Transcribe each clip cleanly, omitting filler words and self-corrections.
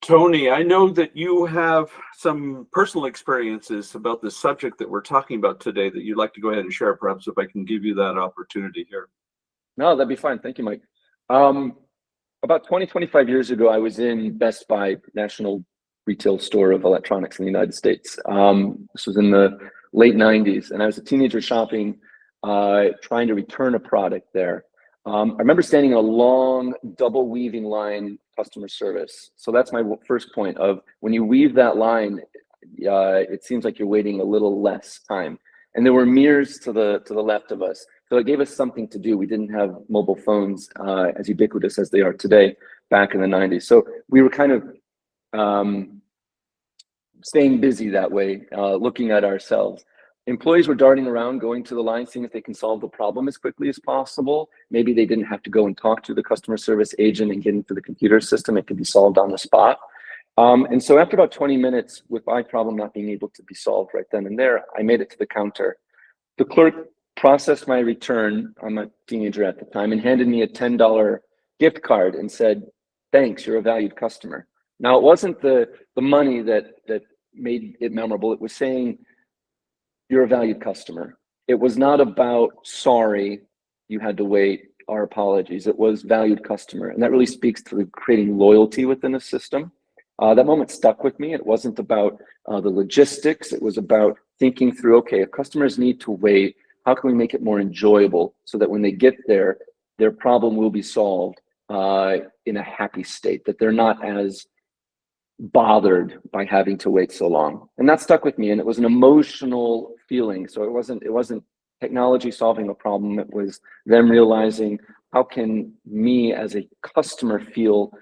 Tony, I know that you have some personal experiences about the subject that we're talking about today that you'd like to go ahead and share, perhaps if I can give you that opportunity here. No, that'd be fine. Thank you, Mike. Um, about 20, 25 years ago, I was in Best Buy, national retail store of electronics in the United States. This was in the late 90s, and I was a teenager shopping, trying to return a product there. I remember standing in a long double weaving line customer service. So that's my first point of when you weave that line, it seems like you're waiting a little less time. And there were mirrors to the left of us. So it gave us something to do. We didn't have mobile phones as ubiquitous as they are today back in the 90s. So we were kind of staying busy that way, looking at ourselves. Employees were darting around, going to the line, seeing if they can solve the problem as quickly as possible. Maybe they didn't have to go and talk to the customer service agent and get into the computer system. It could be solved on the spot. And so after about 20 minutes, with my problem not being able to be solved right then and there, I made it to the counter. The clerk processed my return. I'm a teenager at the time, and handed me a $10 gift card and said, "Thanks, you're a valued customer." Now, it wasn't the money that made it memorable. It was saying, "You're a valued customer." It was not about, "Sorry, you had to wait, our apologies." It was valued customer. And that really speaks to creating loyalty within a system. That moment stuck with me. It wasn't about the logistics. It was about thinking through, okay, if customers need to wait, how can we make it more enjoyable so that when they get there, their problem will be solved in a happy state, that they're not as bothered by having to wait so long. And that stuck with me, and it was an emotional feeling. So it wasn't technology solving a problem. It was them realizing, how can me as a customer feel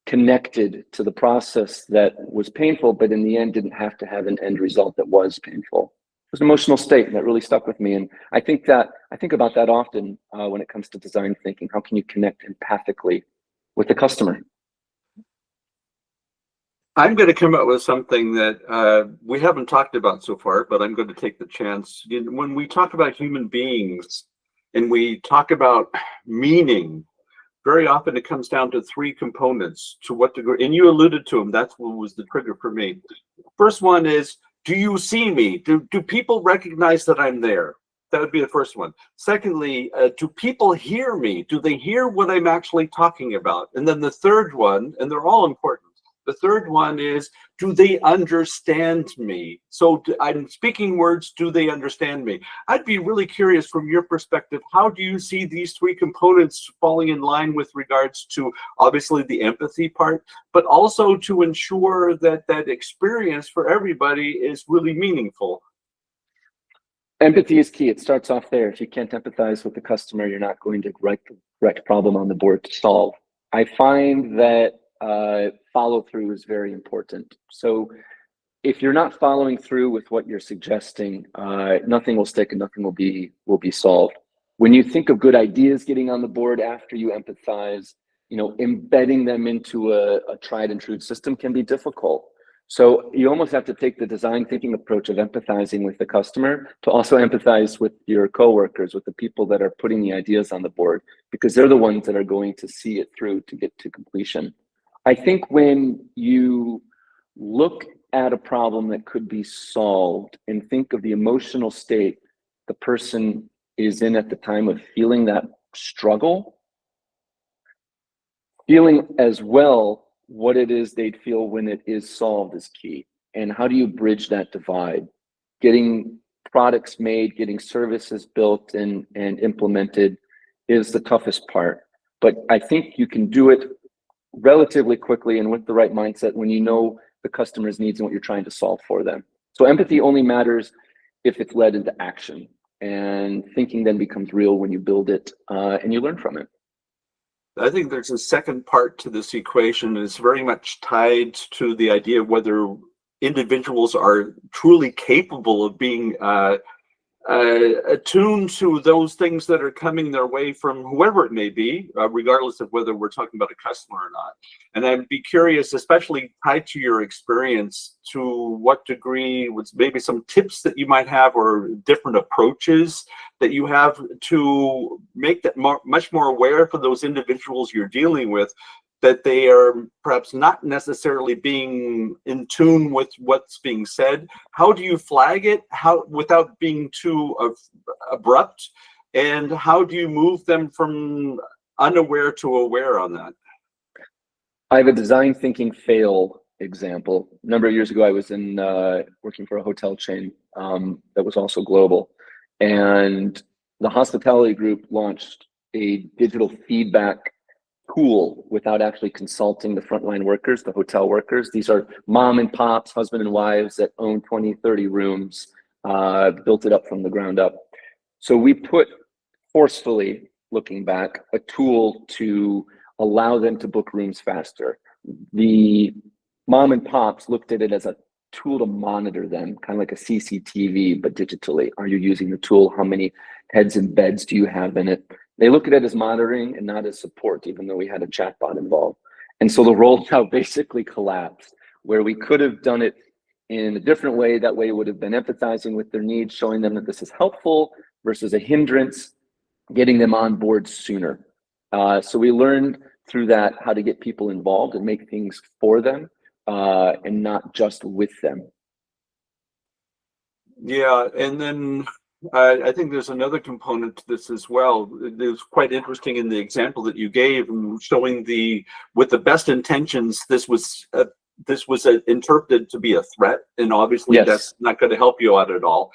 connected to the process that was painful, but in the end didn't have to have an end result that was painful. It was an emotional state that really stuck with me. And I think about that often when it comes to design thinking. How can you connect empathically with the customer? I'm going to come up with something that we haven't talked about so far, but I'm going to take the chance. When we talk about human beings and we talk about meaning, very often it comes down to three components. To what degree, and you alluded to them, that's what was the trigger for me. First one is, do you see me? Do people recognize that I'm there? That would be the first one. Secondly, do people hear me? Do they hear what I'm actually talking about? And then the third one, and they're all important, the third one is, do they understand me? So I'm speaking words, do they understand me? I'd be really curious from your perspective, how do you see these three components falling in line with regards to obviously the empathy part, but also to ensure that that experience for everybody is really meaningful? Empathy is key. It starts off there. If you can't empathize with the customer, you're not going to write the correct problem on the board to solve. I find that follow through is very important. So if you're not following through with what you're suggesting, nothing will stick and nothing will be solved. When you think of good ideas getting on the board after you empathize, embedding them into a tried and true system can be difficult. So you almost have to take the design thinking approach of empathizing with the customer to also empathize with your coworkers, with the people that are putting the ideas on the board, because they're the ones that are going to see it through to get to completion. I think when you look at a problem that could be solved and think of the emotional state the person is in at the time of feeling that struggle, feeling as well what it is they'd feel when it is solved is key. And how do you bridge that divide? Getting products made, getting services built and implemented is the toughest part. But I think you can do it relatively quickly and with the right mindset when you know the customer's needs and what you're trying to solve for them. So empathy only matters if it's led into action, and thinking then becomes real when you build it and you learn from it. I think there's a second part to this equation. It's very much tied to the idea of whether individuals are truly capable of being attuned to those things that are coming their way from whoever it may be, regardless of whether we're talking about a customer or not. And I'd be curious, especially tied to your experience, to what degree, with maybe some tips that you might have or different approaches that you have to make that much more aware for those individuals you're dealing with, that they are perhaps not necessarily being in tune with what's being said? How do you flag it? How, without being too abrupt? And how do you move them from unaware to aware on that? I have a design thinking fail example. A number of years ago, I was in working for a hotel chain that was also global, and the hospitality group launched a digital feedback tool without actually consulting the frontline workers, the hotel workers. These are mom and pops, husband and wives that own 20, 30 rooms, built it up from the ground up. So we put, forcefully looking back, a tool to allow them to book rooms faster. The mom and pops looked at it as a tool to monitor them, kind of like a CCTV, but digitally. Are you using the tool? How many heads and beds do you have in it? They look at it as monitoring and not as support, even though we had a chatbot involved. And so the role now basically collapsed, where we could have done it in a different way. That way it would have been empathizing with their needs, showing them that this is helpful versus a hindrance, getting them on board sooner. So we learned through that how to get people involved and make things for them, and not just with them. Yeah, and then I think there's another component to this as well. It was quite interesting in the example that you gave, showing with the best intentions, this was interpreted to be a threat, and obviously Yes. That's not going to help you out at all.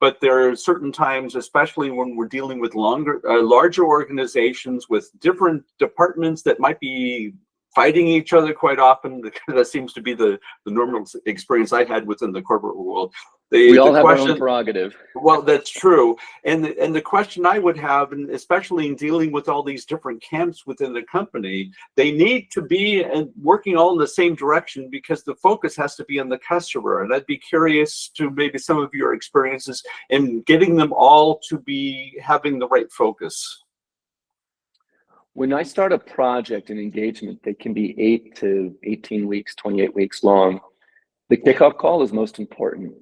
But there are certain times, especially when we're dealing with larger organizations with different departments that might be fighting each other quite often. That seems to be the normal experience I had within the corporate world. We all have our own prerogative. Well, that's true. And the question I would have, and especially in dealing with all these different camps within the company, they need to be working all in the same direction, because the focus has to be on the customer. And I'd be curious to maybe some of your experiences in getting them all to be having the right focus. When I start a project and engagement that can be 8 to 18 weeks, 28 weeks long, the kickoff call is most important.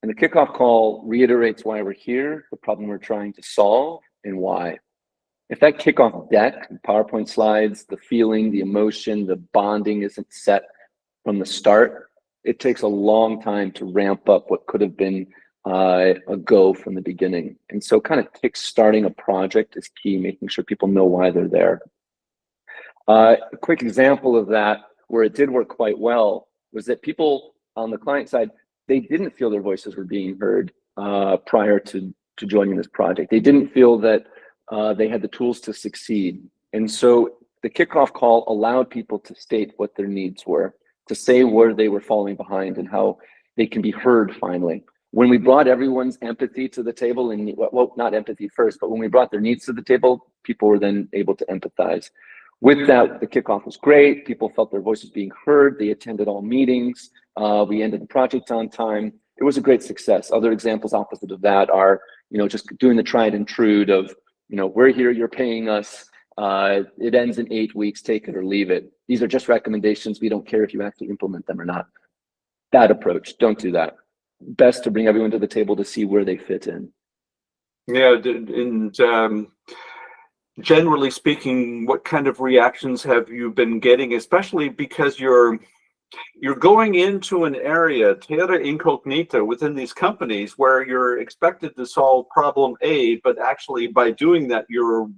And the kickoff call reiterates why we're here, the problem we're trying to solve, and why. If that kickoff deck, PowerPoint slides, the feeling, the emotion, the bonding isn't set from the start, it takes a long time to ramp up what could have been a go from the beginning. And so kind of kick-starting a project is key, making sure people know why they're there. A quick example of that, where it did work quite well, was that people on the client side, they didn't feel their voices were being heard prior to joining this project. They didn't feel that they had the tools to succeed. And so the kickoff call allowed people to state what their needs were, to say where they were falling behind and how they can be heard finally. When we brought everyone's empathy to the table, and well, not empathy first, but when we brought their needs to the table, people were then able to empathize. With that, the kickoff was great. People felt their voices being heard. They attended all meetings. We ended the project on time. It was a great success. Other examples opposite of that are, just doing the tried and true of, we're here, you're paying us. It ends in 8 weeks, take it or leave it. These are just recommendations. We don't care if you actually implement them or not. That approach, don't do that. Best to bring everyone to the table to see where they fit in. Yeah, and generally speaking, what kind of reactions have you been getting, especially because you're going into an area, terra incognita, within these companies where you're expected to solve problem A, but actually by doing that, you're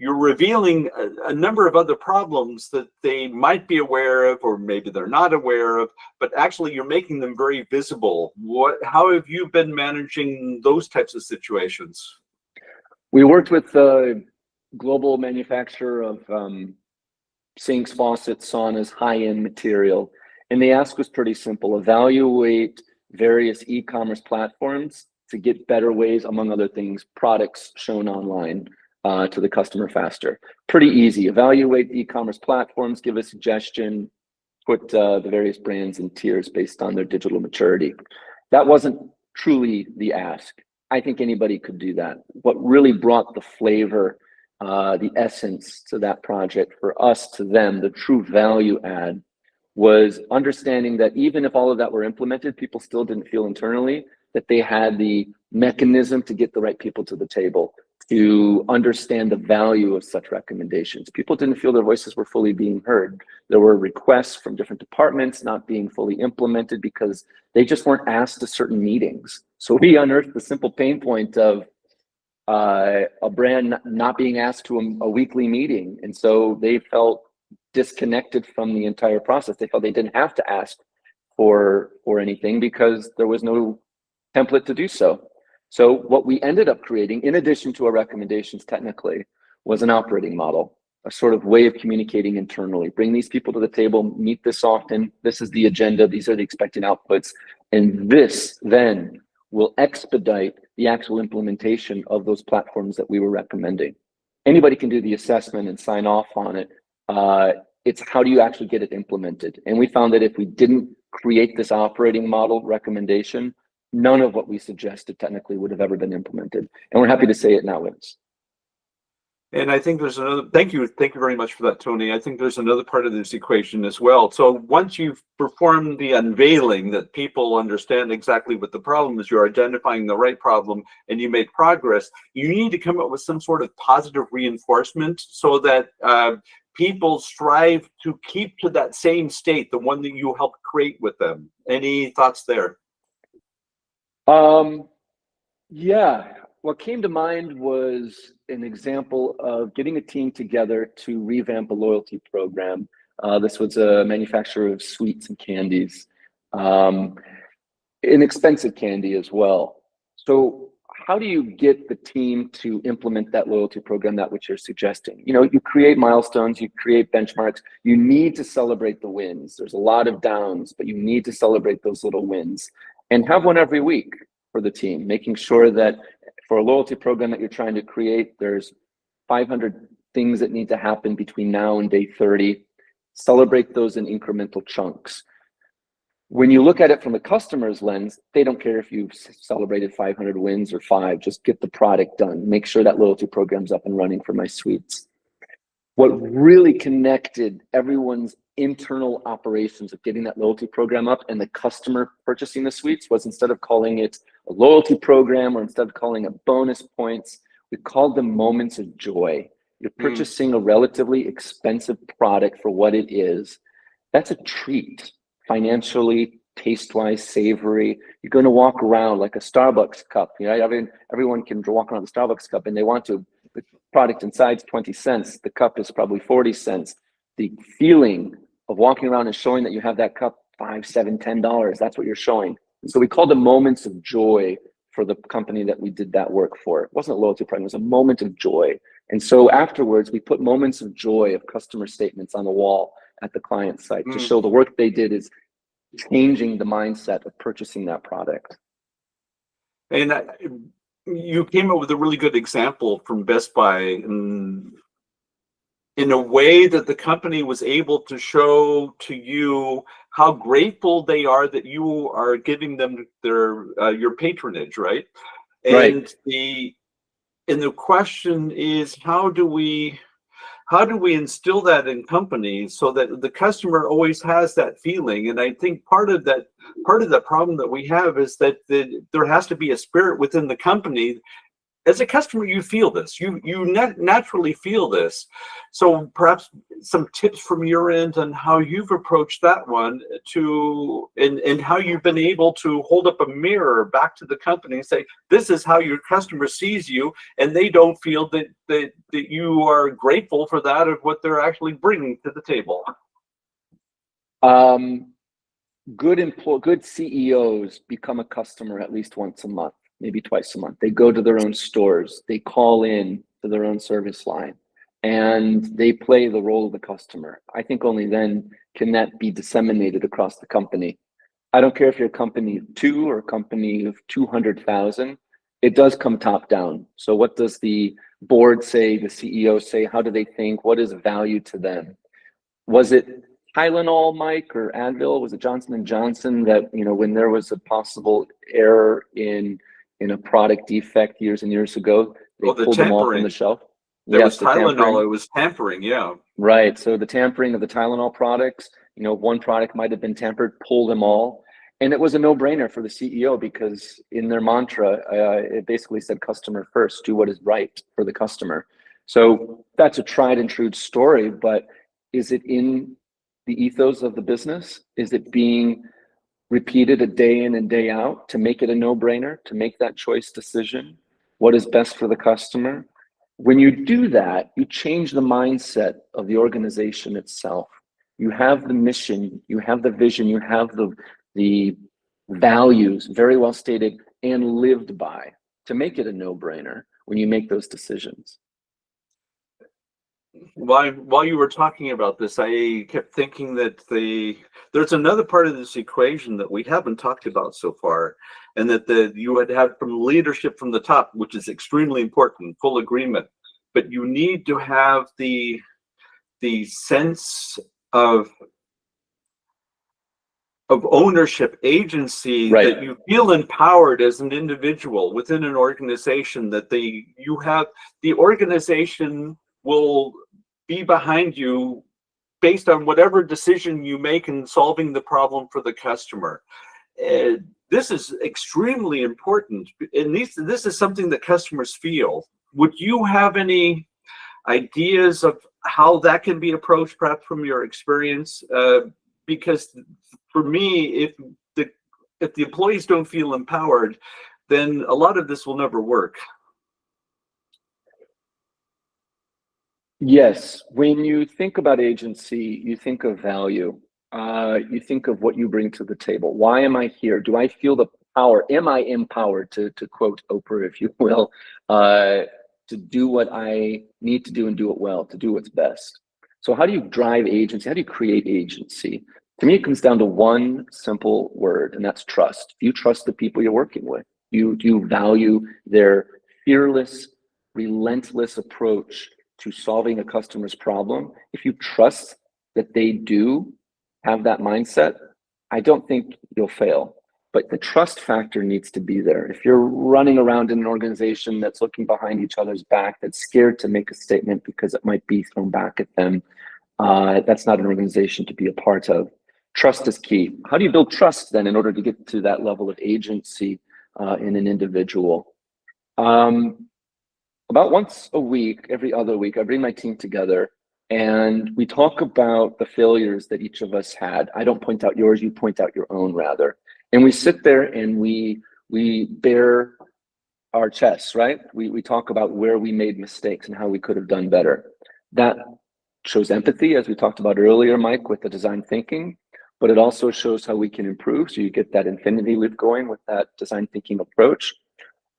revealing a number of other problems that they might be aware of, or maybe they're not aware of, but actually you're making them very visible. How have you been managing those types of situations? We worked with a global manufacturer of sinks, faucets, saunas, high-end material. And the ask was pretty simple: evaluate various e-commerce platforms to get better ways, among other things, products shown online to the customer faster. Pretty easy. Evaluate e-commerce platforms, give a suggestion, put the various brands in tiers based on their digital maturity. That wasn't truly the ask. I think anybody could do that. What really brought the flavor, the essence to that project, for us to them, the true value add, was understanding that even if all of that were implemented, people still didn't feel internally that they had the mechanism to get the right people to the table, to understand the value of such recommendations. People didn't feel their voices were fully being heard. There were requests from different departments not being fully implemented because they just weren't asked to certain meetings. So we unearthed the simple pain point of a brand not being asked to a weekly meeting. And so they felt disconnected from the entire process. They felt they didn't have to ask for anything because there was no template to do so. So what we ended up creating, in addition to our recommendations technically, was an operating model, a sort of way of communicating internally. Bring these people to the table, meet this often, this is the agenda, these are the expected outputs, and this then will expedite the actual implementation of those platforms that we were recommending. Anybody can do the assessment and sign off on it. It's how do you actually get it implemented? And we found that if we didn't create this operating model recommendation, none of what we suggested technically would have ever been implemented. And we're happy to say it now is. And I think there's another, thank you very much for that, Tony. I think there's another part of this equation as well. So once you've performed the unveiling that people understand exactly what the problem is, you're identifying the right problem, and you made progress, you need to come up with some sort of positive reinforcement so that people strive to keep to that same state, the one that you helped create with them. Any thoughts there? Yeah, what came to mind was an example of getting a team together to revamp a loyalty program. This was a manufacturer of sweets and candies, inexpensive candy as well. So how do you get the team to implement that loyalty program, that which you're suggesting? You know, you create milestones, you create benchmarks, you need to celebrate the wins. There's a lot of downs, but you need to celebrate those little wins and have one every week for the team, making sure that for a loyalty program that you're trying to create, there's 500 things that need to happen between now and day 30. Celebrate those in incremental chunks. When you look at it from the customer's lens, they don't care if you've celebrated 500 wins or 5, just get the product done. Make sure that loyalty program's up and running for my sweets. What really connected everyone's internal operations of getting that loyalty program up and the customer purchasing the sweets was, instead of calling it a loyalty program or instead of calling it bonus points, we called them moments of joy. You're purchasing a relatively expensive product for what it is. That's a treat, financially, taste-wise, savory. You're going to walk around like a Starbucks cup. You know, everyone can walk around the Starbucks cup and they want to. The product inside's 20 cents. The cup is probably 40 cents. The feeling of walking around and showing that you have that cup, $5, $7, $10, that's what you're showing. And so we called them moments of joy for the company that we did that work for. It wasn't a loyalty program, it was a moment of joy. And so afterwards, we put moments of joy of customer statements on the wall at the client site to show the work they did is changing the mindset of purchasing that product. And you came up with a really good example from Best Buy in a way that the company was able to show to you how grateful they are that you are giving them their your patronage, right? And the question is, how do we instill that in companies so that the customer always has that feeling? And I think part of the problem that we have is that there has to be a spirit within the company. As a customer, you feel this. You naturally feel this. So perhaps some tips from your end on how you've approached that one and how you've been able to hold up a mirror back to the company and say, this is how your customer sees you, and they don't feel that you are grateful for that of what they're actually bringing to the table. Good CEOs become a customer at least once a month, maybe twice a month. They go to their own stores, they call in to their own service line, and they play the role of the customer. I think only then can that be disseminated across the company. I don't care if you're a company of 2 or a company of 200,000, it does come top down. So what does the board say, the CEO say, how do they think, what is value to them? Was it Tylenol, Mike, or Advil? Was it Johnson & Johnson that, you know, when there was a possible error in a product defect years and years ago, they pulled them all from the shelf? There was Tylenol, it was tampering, yeah. Right, so the tampering of the Tylenol products, you know, one product might have been tampered, pull them all. And it was a no-brainer for the CEO because in their mantra, it basically said customer first, do what is right for the customer. So that's a tried and true story, but is it in the ethos of the business? Is it being repeated a day in and day out to make it a no-brainer, to make that choice decision? What is best for the customer? When you do that, you change the mindset of the organization itself. You have the mission, you have the vision, you have the values very well stated and lived by to make it a no-brainer when you make those decisions. While you were talking about this, I kept thinking that there's another part of this equation that we haven't talked about so far, and that you had had from leadership from the top, which is extremely important, full agreement. But you need to have the sense of ownership, agency, Right. that you feel empowered as an individual within an organization, that the organization will be behind you based on whatever decision you make in solving the problem for the customer. This is extremely important, and this is something that customers feel. Would you have any ideas of how that can be approached, perhaps from your experience? Because for me, if the employees don't feel empowered, then a lot of this will never work. Yes, when you think about agency, you think of value. You think of what you bring to the table. Why am I here? Do I feel the power? Am I empowered, to quote Oprah, if you will, to do what I need to do and do it well, to do what's best? So how do you drive agency? How do you create agency? To me, it comes down to one simple word, and that's trust. Do you trust the people you're working with? Do you value their fearless, relentless approach to solving a customer's problem? If you trust that they do have that mindset, I don't think you'll fail. But the trust factor needs to be there. If you're running around in an organization that's looking behind each other's back, that's scared to make a statement because it might be thrown back at them, that's not an organization to be a part of. Trust is key. How do you build trust then in order to get to that level of agency in an individual? About once a week, every other week, I bring my team together and we talk about the failures that each of us had. I don't point out yours, you point out your own rather. And we sit there and we bare our chests, right? We talk about where we made mistakes and how we could have done better. That shows empathy, as we talked about earlier, Mike, with the design thinking, but it also shows how we can improve. So you get that infinity loop going with that design thinking approach.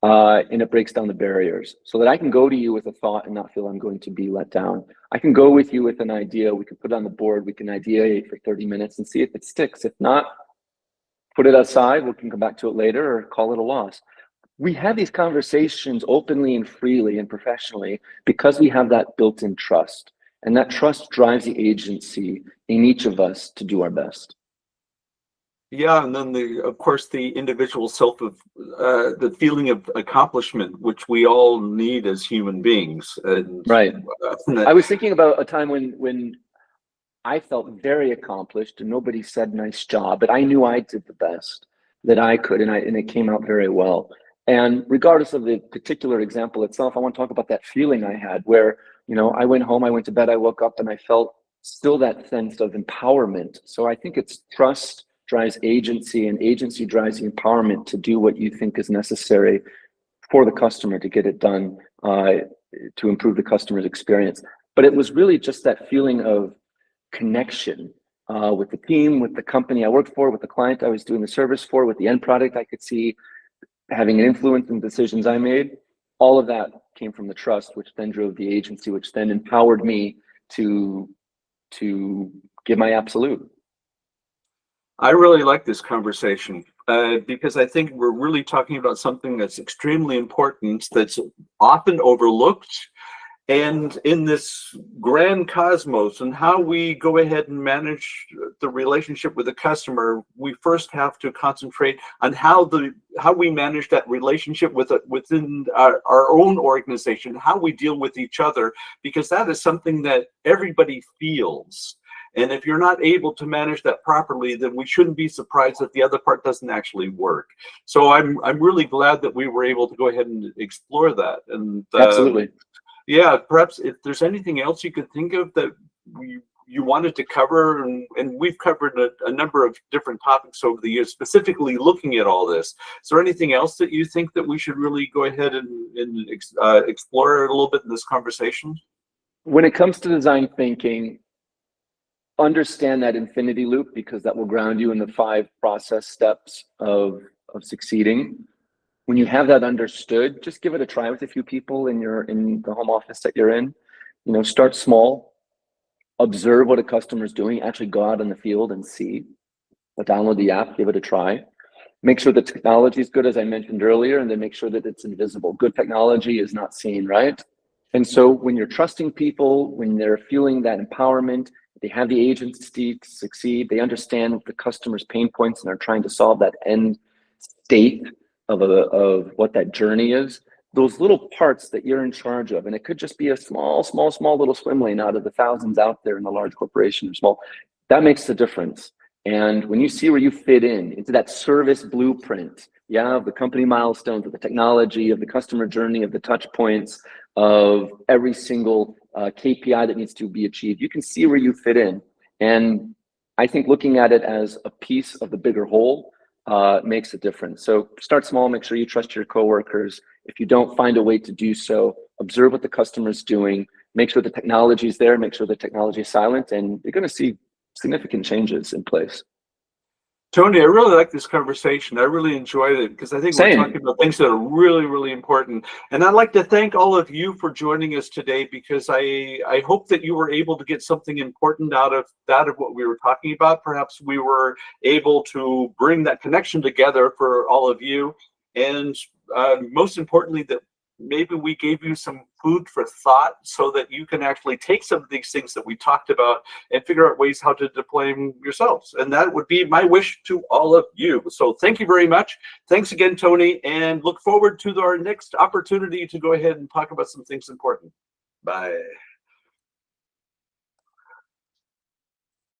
And it breaks down the barriers so that I can go to you with a thought and not feel I'm going to be let down. I can go with you with an idea. We can put it on the board. We can ideate for 30 minutes and see if it sticks. If not, put it aside. We can come back to it later or call it a loss. We have these conversations openly and freely and professionally because we have that built-in trust. And that trust drives the agency in each of us to do our best. Yeah, and then of course, the individual self of the feeling of accomplishment, which we all need as human beings. And, right. I was thinking about a time when I felt very accomplished and nobody said nice job, but I knew I did the best that I could, and it came out very well. And regardless of the particular example itself, I want to talk about that feeling I had where, I went home, I went to bed, I woke up and I felt still that sense of empowerment. So I think it's trust drives agency, and agency drives the empowerment to do what you think is necessary for the customer to get it done, to improve the customer's experience. But it was really just that feeling of connection with the team, with the company I worked for, with the client I was doing the service for, with the end product I could see having an influence in the decisions I made. All of that came from the trust, which then drove the agency, which then empowered me to give my absolute. I really like this conversation because I think we're really talking about something that's extremely important, that's often overlooked, and in this grand cosmos and how we go ahead and manage the relationship with the customer, we first have to concentrate on how we manage that relationship within our own organization, how we deal with each other, because that is something that everybody feels. And if you're not able to manage that properly, then we shouldn't be surprised that the other part doesn't actually work. So I'm really glad that we were able to go ahead and explore that. And Absolutely. yeah, perhaps if there's anything else you could think of that you wanted to cover, and we've covered a number of different topics over the years, specifically looking at all this. Is there anything else that you think that we should really go ahead and explore a little bit in this conversation? When it comes to design thinking, understand that infinity loop, because that will ground you in the 5 process steps of succeeding. When you have that understood, just give it a try with a few people in the home office that you're in. You know, start small, observe what a customer's doing, actually go out in the field and see. Download the app, give it a try. Make sure the technology is good, as I mentioned earlier, and then make sure that it's invisible. Good technology is not seen, right? And so when you're trusting people, when they're feeling that empowerment, they have the agency to succeed, they understand the customer's pain points and are trying to solve that end state of what that journey is, those little parts that you're in charge of, and it could just be a small little swim lane out of the thousands out there in the large corporation or small, that makes the difference. And when you see where you fit in into that service blueprint, yeah, of the company milestones, of the technology, of the customer journey, of the touch points, of every single KPI that needs to be achieved, you can see where you fit in. And I think looking at it as a piece of the bigger whole makes a difference. So start small, make sure you trust your coworkers. If you don't find a way to do so, observe what the customer's doing, make sure the technology is there, make sure the technology is silent, and you're going to see significant changes in place. Tony, I really like this conversation. I really enjoyed it because I think we're talking about things that are really, really important. And I'd like to thank all of you for joining us today, because I hope that you were able to get something important out of what we were talking about. Perhaps we were able to bring that connection together for all of you. And most importantly, that maybe we gave you some food for thought so that you can actually take some of these things that we talked about and figure out ways how to deploy them yourselves. And that would be my wish to all of you. So thank you very much. Thanks again, Tony, and look forward to our next opportunity to go ahead and talk about some things important. Bye.